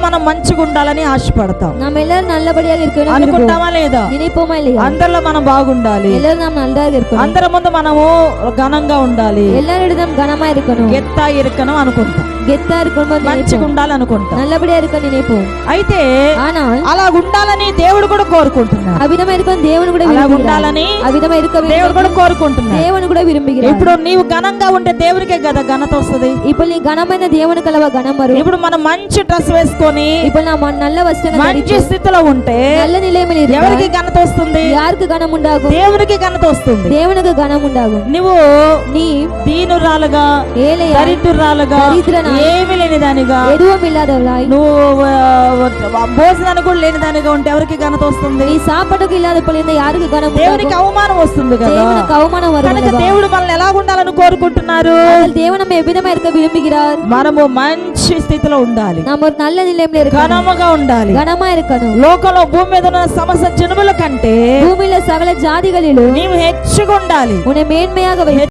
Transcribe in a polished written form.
మనం మంచిగా ఉండాలని ఆశపడతాం. நாம் எல்லாரும் நல்லபடியாக இருக்கணும் అనుకుంటామా లేదా? நினைப்போமா இல்லையா? అందరిలో మనం బాగుండాలి, எல்லாரும் நாம் நன்றாக இருக்கணும், అందరి ముందు మనము ఘనంగా ఉండాలి, எல்லாரிடம் கனமா இருக்கணும், గెత్తా ఇరుకను అనుకుంటాం, கெத்தா இருக்கணும், మంచిగా ఉండాలి అనుకుంటాం. நல்லபடியா இருக்க நினைப்போம். అయితే ஆனால் అలా ఉండాలని దేవుడు కూడా కోరుకుంటున్నాడు. அவிதமா இருக்க தேவன் கூட అలా விரும்புகிறார். ఉండాలని அவிதமா இருக்க దేవుడు కూడా కోరుకుంటున్నాడు. தேவன் கூட விரும்புகிறார். ఇప్పుడు నీవు ఘనంగా ఉంటే దేవునికే కదా ఘనత వస్తుంది. ఇప్పుడు నీ ఘనమైన దేవునికి అలవా ఘనం వரும். ఇప్పుడు మనం మంచి డ్రెస్ వేసుకొని ఇప్పుడు నా நல்ல వస్త్రం మంచి స్థితిలో ఉంటే நல்ல நிலைமையில் இருந்தால் ఎవరికి ఘనత వస్తుంది? யாருக்கு கனம் உண்டாகும்? దేవునికి ఘనత వస్తుంది. தேவனுக்கு கனம் உண்டாகும். నువ్వు நீ దీనురాలుగా, ஏழையா, దరిద్రురాలుగా, దరిద్రనా, ఏమీ లేని దానిగా, எதுவும் இல்லாதவளாய், నువ్వు భోజనానికి కూడా లేని దానిగా ఉంటే ఎవరికి ఘనత వస్తుంది? நீ சாப்பாட்டுக்கு இல்லாத போல இருந்தா யாருக்கு கனம் உண்டாகும்? దేవునికి అవమానం వస్తుంది కదా. தேவனுக்கு அவமானம் வரும். కనుక దేవుడు మనల్ని ఎలా ఉండాలని కోరుకుంటున్నారు? தேவன் நம்ம எவ்விதமா இருக்க விரும்புகிறார்? మనము మంచి స్థితిలో ఉండాలి, நாம் ஒரு நல்ல நிலைமையில இருக்கணும், ఘనముగా ఉండాలి. கனமா இருக்கணும். లోకంలో భూమి మీద ఉన్న సమస్త జనముల కంటే பூமியில சகல ஜாதிகளிலும் నీవు హెచ్చుగా ఉండాలి, உன்னை மேன்மையாக வை.